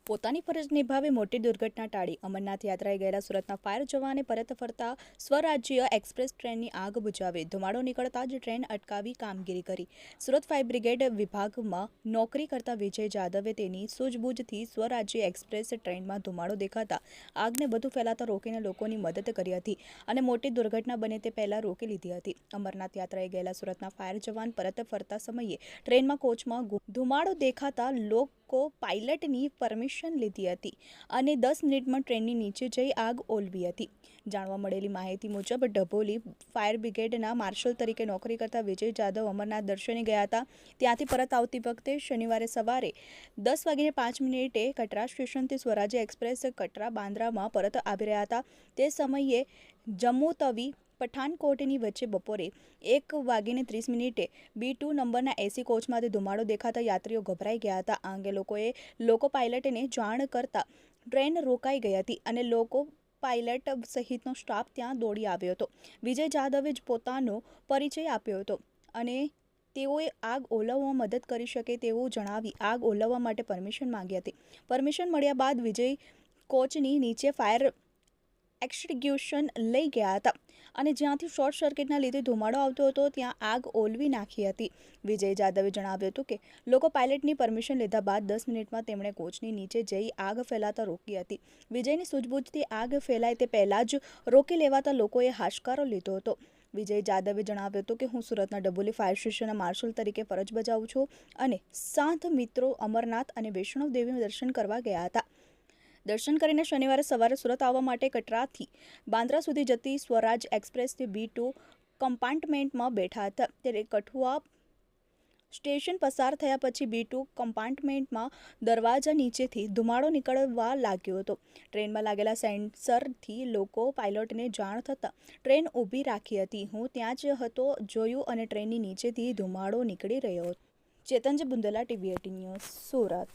પોતાની ફરજ નિભાવી મોટી દુર્ઘટના ટાળી અમરનાથ યાત્રાએ ગયેલા સુરતના ફાયર જવાને પરત ફરતા સ્વરાજ્ય એક્સપ્રેસ ટ્રેનની આગ બુઝાવી ધુમાડો નીકળતા જ ટ્રેન અટકાવી કામગીરી કરી। સુરત ફાયર બ્રિગેડ વિભાગમાં નોકરી કરતા વિજય જાદવે તેની સૂઝબૂઝથી સ્વરાજ્ય એક્સપ્રેસ ટ્રેનમાં ધુમાડો દેખાતા આગને વધુ ફેલાતા રોકીને લોકોની મદદ કરી હતી અને મોટી દુર્ઘટના બને તે પહેલા રોકી લીધી હતી। અમરનાથ યાત્રાએ ગયેલા સુરતના ફાયર જવાન પરત ફરતા સમયે ટ્રેનમાં કોચમાં ધુમાડો દેખાતા લોકો પાયલટની પરમિશન લીધી હતી અને 10 મિનિટમાં ટ્રેનની નીચે જઈ આગ ઓલવી હતી। જાણવા મળેલી માહિતી મુજબ ડભોલી ફાયર બ્રિગેડના માર્શલ તરીકે નોકરી કરતા વિજય જાદવ અમરનાથ દર્શને ગયા હતા। ત્યાંથી પરત આવતી વખતે શનિવારે સવારે 10:05 કટરા સ્ટેશનથી સ્વરાજ્ય એક્સપ્રેસ કટરા બાંદ્રામાં પરત આવી રહ્યા હતા। તે સમયે જમ્મુ તવી પઠાનકોટની વચ્ચે બપોરે 1:30 B2 નંબરના એસી કોચમાંથી ધુમાડો દેખાતા યાત્રીઓ ગભરાઈ ગયા હતા। આ અંગે લોકો પાયલટને જાણ કરતા ટ્રેન રોકાઈ ગઈ હતી અને લોકો પાયલટ સહિતનો સ્ટાફ ત્યાં દોડી આવ્યો હતો। વિજય જાદવે જ પોતાનો પરિચય આપ્યો હતો અને તેઓએ આગ ઓલવવામાં મદદ કરી શકે તેવું જણાવી આગ ઓલવવા માટે પરમિશન માંગી હતી। પરમિશન મળ્યા બાદ વિજય કોચની નીચે ફાયર એક્સટિંગ્યુશન લઈ ગયા હતા અને જ્યાંથી શોર્ટ સર્કિટના લીધે ધુમાડો આવતો હતો ત્યાં આગ ઓલવી નાખી હતી। વિજય જાદવે જણાવ્યું હતું કે લોકો પાયલટની પરમિશન લીધા બાદ 10 મિનિટમાં તેમણે કોચની નીચે જઈ આગ ફેલાતા રોકી હતી। વિજયની સૂઝબૂછથી આગ ફેલાય તે પહેલાં જ રોકી લેવાતા લોકોએ હાશકારો લીધો હતો। વિજય જાદવે જણાવ્યું હતું કે હું સુરતના ડભોલી ફાયર સ્ટેશનના માર્શલ તરીકે ફરજ બજાવું છું અને સાત મિત્રો અમરનાથ અને વૈષ્ણવ દેવીના દર્શન કરવા ગયા હતા। દર્શન કરીને શનિવારે સવારે સુરત આવવા માટે કટરાથી બાંદ્રા સુધી જતી સ્વરાજ એક્સપ્રેસથી B2 કમ્પાર્ટમેન્ટમાં બેઠા હતા। ત્યારે કઠુઆ સ્ટેશન પસાર થયા પછી B2 કમ્પાર્ટમેન્ટમાં દરવાજા નીચેથી ધુમાડો નીકળવા લાગ્યો હતો। ટ્રેનમાં લાગેલા સેન્સરથી લોકો પાયલટને જાણ થતાં ટ્રેન ઊભી રાખી હતી। હું ત્યાં જ હતો, જોયું અને ટ્રેનની નીચેથી ધુમાડો નીકળી રહ્યો હતો। ચેતનજી બુંદેલા, TV18 ન્યૂઝ, સુરત।